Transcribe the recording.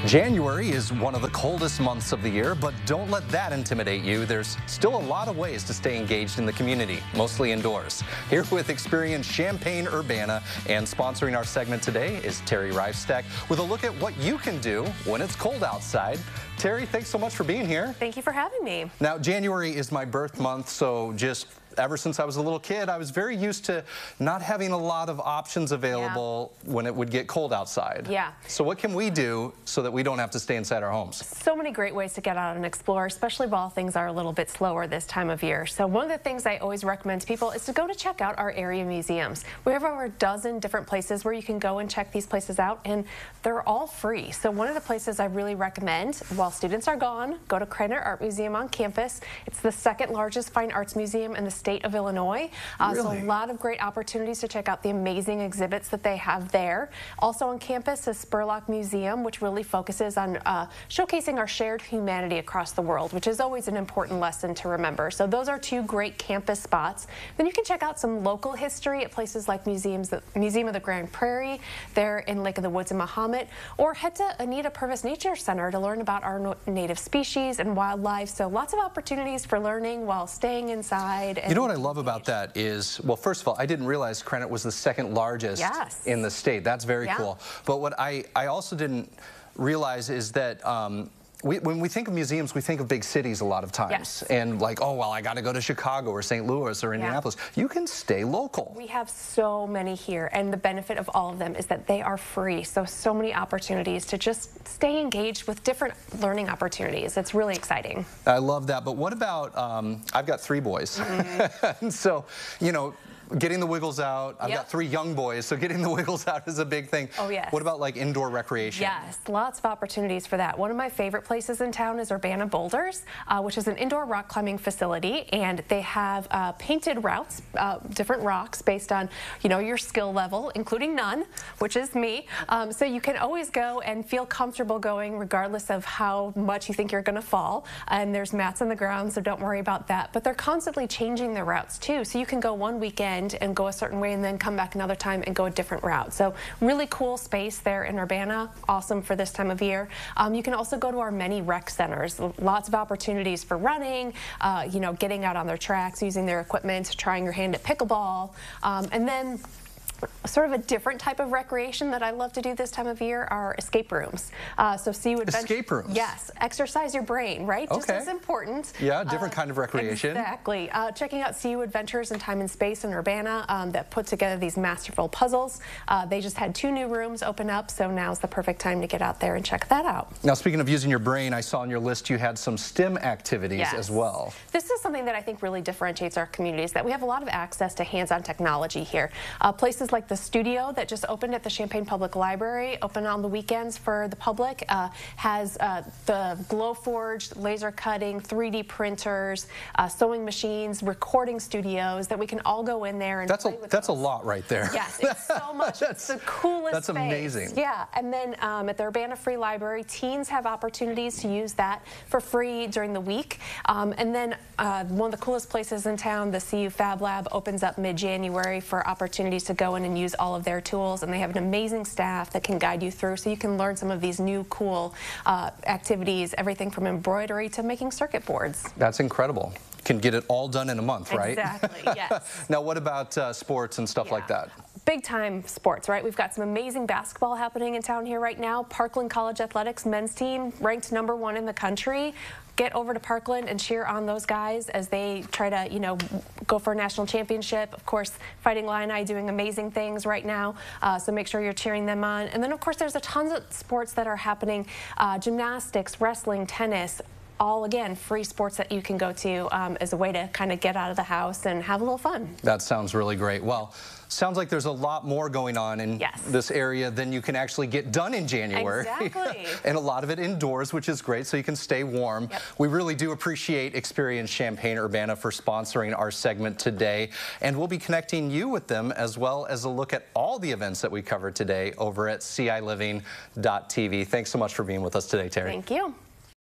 January is one of the coldest months of the year, but don't let that intimidate you. There's still a lot of ways to stay engaged in the community, mostly indoors. Here with Experience Champaign-Urbana and sponsoring our segment today is Terry Reifstack with a look at what you can do when it's cold outside. Terry, thanks so much for being here. Thank you for having me. Now, January is my birth month, so just ever since I was a little kid, I was very used to not having a lot of options available when it would get cold outside. Yeah. So what can we do so that we don't have to stay inside our homes? So many great ways to get out and explore, especially while things are a little bit slower this time of year. So one of the things I always recommend to people is to go to check out our area museums. We have over a dozen different places where you can go and check these places out, and they're all free. So one of the places I really recommend while students are gone, go to Krannert Art Museum on campus. It's the second largest fine arts museum in the state of Illinois. So a lot of great opportunities to check out the amazing exhibits that they have there. Also on campus is Spurlock Museum, which really focuses on showcasing our shared humanity across the world, which is always an important lesson to remember. So those are two great campus spots. Then you can check out some local history at places like Museum of the Grand Prairie, there in Lake of the Woods in Mahomet, or head to Anita Purvis Nature Center to learn about our native species and wildlife. So lots of opportunities for learning while staying inside. And you know what I love about that is, well, first of all, I didn't realize Krannert was the second largest in the state. That's very cool. But what I also didn't realize is that when we think of museums, we think of big cities a lot of times. And like, oh, well, I got to go to Chicago or St. Louis or Indianapolis. You can stay local. We have so many here, and the benefit of all of them is that they are free. So many opportunities to just stay engaged with different learning opportunities. It's really exciting. I love that. But what about, I've got 3 boys. And so, you know, getting the wiggles out. I've got 3 young boys, so getting the wiggles out is a big thing. Oh, yes. What about like indoor recreation? Yes, lots of opportunities for that. One of my favorite places in town is Urbana Boulders, which is an indoor rock climbing facility, and they have painted routes, different rocks based on, you know, your skill level, including none, which is me. So you can always go and feel comfortable going regardless of how much you think you're going to fall. And there's mats on the ground, so don't worry about that. But they're constantly changing the routes too, so you can go one weekend and go a certain way and then come back another time and go a different route. So really cool space there in Urbana, awesome for this time of year. You can also go to our many rec centers, lots of opportunities for running, you know, getting out on their tracks, using their equipment, trying your hand at pickleball, and then sort of a different type of recreation that I love to do this time of year are escape rooms. So CU Adventure. Escape rooms? Yes. Exercise your brain, right? Just as important. Yeah, different kind of recreation. Exactly. Checking out CU Adventures in Time and Space in Urbana that put together these masterful puzzles. They just had 2 new rooms open up, so now's the perfect time to get out there and check that out. Now, speaking of using your brain, I saw on your list you had some STEM activities as well. This is something that I think really differentiates our communities, that we have a lot of access to hands-on technology here. Places like the studio that just opened at the Champaign Public Library, open on the weekends for the public, has the glow-forged, laser cutting, 3D printers, sewing machines, recording studios that we can all go in there and play with. That's a lot right there. Yes, it's so much. It's the coolest That's space. amazing. Yeah, and then at the Urbana Free Library, teens have opportunities to use that for free during the week. And then one of the coolest places in town, the CU Fab Lab, opens up mid-January for opportunities to go in and use all of their tools, and they have an amazing staff that can guide you through so you can learn some of these new cool activities, everything from embroidery to making circuit boards. That's incredible. Can get it all done in a month, right? Exactly, yes. Now, what about sports and stuff like that? Big time sports, right? We've got some amazing basketball happening in town here right now. Parkland College Athletics men's team ranked #1 in the country. Get over to Parkland and cheer on those guys as they try to, you know, go for a national championship. Of course, Fighting Illini doing amazing things right now, so make sure you're cheering them on. And then, of course, there's a tons of sports that are happening, gymnastics, wrestling, tennis, all, again, free sports that you can go to as a way to kind of get out of the house and have a little fun. That sounds really great. Well, sounds like there's a lot more going on in this area than you can actually get done in January. Exactly. And a lot of it indoors, which is great, so you can stay warm. We really do appreciate Experience Champaign-Urbana for sponsoring our segment today. And we'll be connecting you with them, as well as a look at all the events that we covered today over at CILiving.tv. Thanks so much for being with us today, Terry. Thank you.